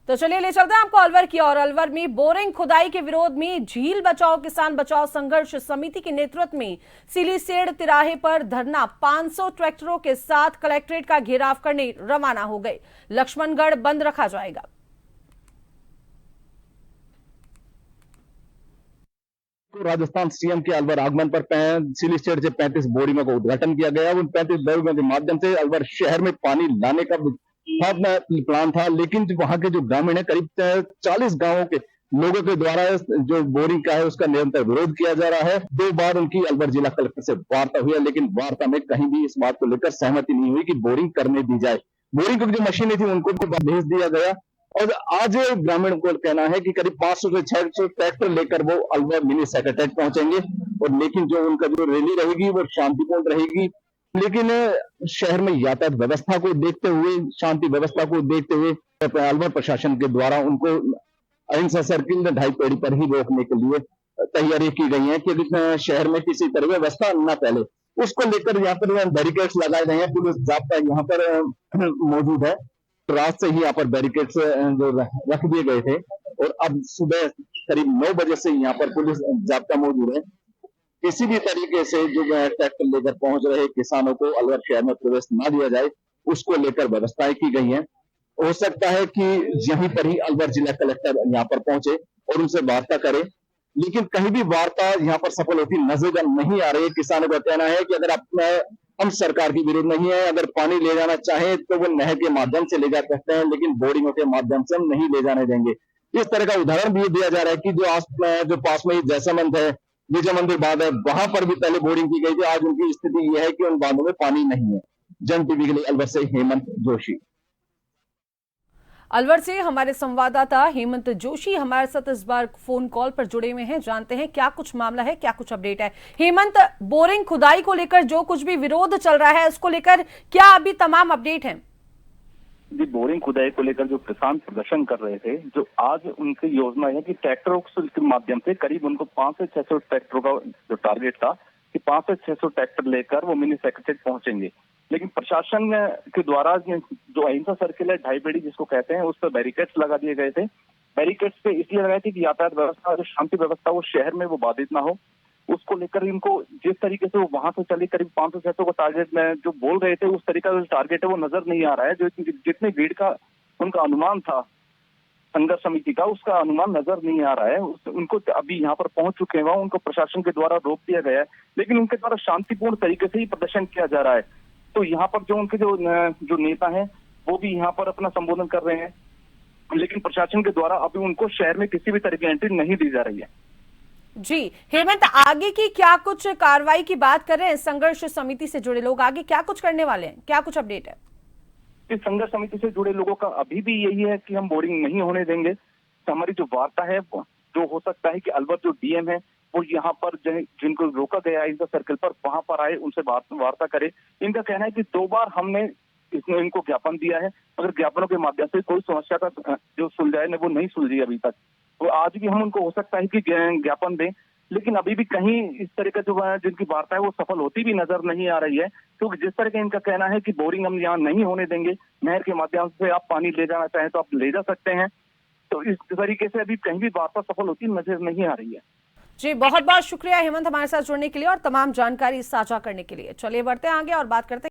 तो चलिए ले चलते हैं आपको अलवर की और अलवर में बोरिंग खुदाई के विरोध में झील बचाओ किसान बचाओ संघर्ष समिति के नेतृत्व में सिलीसेड़ तिराहे पर धरना 500 ट्रैक्टरों के साथ कलेक्ट्रेट का घेराव करने रवाना हो गए। लक्ष्मणगढ़ बंद रखा जाएगा। राजस्थान सीएम के अलवर आगमन पर सिलीसेड़ से 35 बोरिंगों का उद्घाटन किया गया। उन 35 बोरिंगों के माध्यम से अलवर शहर में पानी लाने का प्लान था, लेकिन वहां के जो ग्रामीण है, करीब 40 गांवों के लोगों के द्वारा जो बोरिंग का है उसका निरंतर विरोध किया जा रहा है। 2 बार उनकी अलवर जिला कलेक्टर से वार्ता हुई है, लेकिन वार्ता में कहीं भी इस बात को लेकर सहमति नहीं हुई कि बोरिंग करने दी जाए। बोरिंग की जो मशीनें थी उनको भी भेज दिया गया और आज ग्रामीण को कहना है कि करीब 500 से 600 ट्रैक्टर लेकर वो अलवर मिनी सेक्रेटेरिएट पहुंचेंगे और लेकिन जो उनका जो रैली रहेगी वो शांतिपूर्ण रहेगी। लेकिन शहर में यातायात व्यवस्था को देखते हुए, शांति व्यवस्था को देखते हुए अलवर प्रशासन के द्वारा उनको अहिंसा सर्किल 2.5 पेड़ी पर ही रोकने के लिए तैयारी की गई है कि शहर में किसी तरह व्यवस्था न फैले। उसको लेकर यहाँ पर बैरिकेड्स लगाए गए हैं। पुलिस जाब्ता यहाँ पर मौजूद है। रात से ही यहाँ पर बैरिकेड्स जो रख दिए गए थे और अब सुबह करीब 9 बजे से यहाँ पर पुलिस जाब्ता मौजूद है। किसी भी तरीके से जो ट्रैक्टर लेकर पहुंच रहे किसानों को अलवर शहर में प्रवेश न दिया जाए, उसको लेकर व्यवस्थाएं की गई हैं। हो सकता है कि यहीं पर ही अलवर जिला कलेक्टर यहाँ पर पहुंचे और उनसे वार्ता करे, लेकिन कहीं भी वार्ता यहाँ पर सफल होती नजर नहीं आ रही है। किसानों का कहना है कि अगर हम सरकार के विरोध नहीं है, अगर पानी ले जाना चाहे तो वो नहर के माध्यम से ले जा सकते हैं, लेकिन बोरिंगों के माध्यम से हम नहीं ले जाने देंगे। इस तरह का उदाहरण भी दिया जा रहा है कि जो पास में ही जैसलमेर है, विजय मंदिर बांध है, वहां पर भी पहले बोरिंग की गई थी। आज उनकी स्थिति यह है कि उन बांधों में पानी नहीं है। जन टीवी के लिए अलवर से हेमंत जोशी। अलवर से हमारे संवाददाता हेमंत जोशी हमारे साथ इस बार फोन कॉल पर जुड़े हुए हैं। जानते हैं क्या कुछ मामला है, क्या कुछ अपडेट है। हेमंत, बोरिंग खुदाई को लेकर जो कुछ भी विरोध चल रहा है उसको लेकर क्या अभी तमाम अपडेट है? जी, बोरिंग खुदाई को लेकर जो किसान प्रदर्शन कर रहे थे, जो आज उनकी योजना है कि ट्रैक्टरों के माध्यम से करीब उनको 500 से 600 ट्रैक्टरों का जो टारगेट था कि 500 से 600 ट्रैक्टर लेकर वो मिनी सेक्रेटेरिएट पहुंचेंगे। लेकिन प्रशासन के द्वारा जो अहिंसा सर्किल है 2.5 पेड़ी जिसको कहते हैं, उस पर बैरिकेड्स लगा दिए गए थे। बैरिकेड्स पे इसलिए लगाए थे कि यातायात व्यवस्था, जो शांति व्यवस्था वो शहर में वो बाधित ना हो। उसको लेकर इनको जिस तरीके से वो वहां से चले करीब 500-600 का टारगेट में जो बोल रहे थे, उस तरीका का जो टारगेट है वो नजर नहीं आ रहा है। जो जितनी भीड़ का उनका अनुमान था संघर्ष समिति का, उसका अनुमान नजर नहीं आ रहा है। उनको अभी यहाँ पर पहुंच चुके हैं, उनको प्रशासन के द्वारा रोक दिया गया है, लेकिन उनके द्वारा शांतिपूर्ण तरीके से ही प्रदर्शन किया जा रहा है। तो यहाँ पर जो उनके जो नेता हैं वो भी यहाँ पर अपना संबोधन कर रहे हैं, लेकिन प्रशासन के द्वारा अभी उनको शहर में किसी भी तरह की एंट्री नहीं दी जा रही है। जी हेमंत, आगे की क्या कुछ कार्रवाई की बात कर रहे हैं संघर्ष समिति से जुड़े लोग? आगे क्या कुछ करने वाले हैं, क्या कुछ अपडेट है? इस संघर्ष समिति से जुड़े लोगों का अभी भी यही है कि हम बोरिंग नहीं होने देंगे। हमारी जो वार्ता है, जो हो सकता है कि अलवर जो डीएम है वो यहाँ पर जिनको रोका गया है इनका सर्किल पर, वहां पर आए, उनसे वार्ता करे। इनका कहना है कि 2 बार हमने इनको ज्ञापन दिया है, मगर ज्ञापनों के माध्यम से कोई समस्या का जो सुलझाए वो नहीं सुलझी अभी तक। तो आज भी हम उनको हो सकता है कि ज्ञापन दें, लेकिन अभी भी कहीं इस तरह का जो जिनकी वार्ता है वो सफल होती भी नजर नहीं आ रही है, क्योंकि जिस तरह का इनका कहना है कि बोरिंग हम यहाँ नहीं होने देंगे, नहर के माध्यम से आप पानी ले जाना चाहें तो आप ले जा सकते हैं। तो इस तरीके से अभी कहीं भी वार्ता सफल होती नजर नहीं आ रही है। जी, बहुत बहुत शुक्रिया हेमंत हमारे साथ जुड़ने के लिए और तमाम जानकारी साझा करने के लिए। चलिए बढ़ते हैं आगे और बात करते हैं।